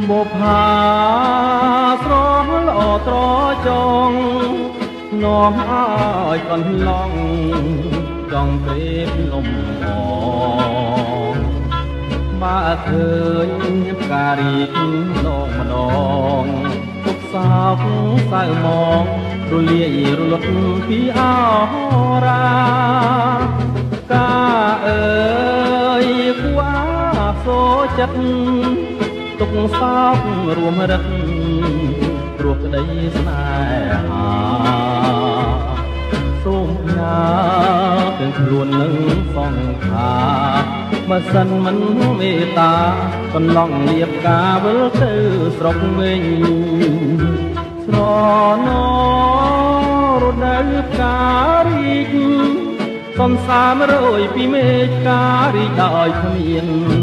បុផាស្រស់ល្អត្រចង់នាំឲ្យកន្លងចង់ព្រៀបលំអងបើឃើញផ្ការីកម្ដងម្ដងទុកសោកសៅមងរលាយរលត់ពីអរាកាអើយគួសូចិត្តទុកសោករួមរឹកព្រោះក្តីស្នេហាសូមញ៉ាទាំងខ្លួននឹងសង្ខារបើសិនមិនមេត្តាកន្លងលៀបការវិលទៅស្រុកវិញស្រណរដូវផ្ការីកសន្សាមរយពីមេឃការរីកដោយគ្មាន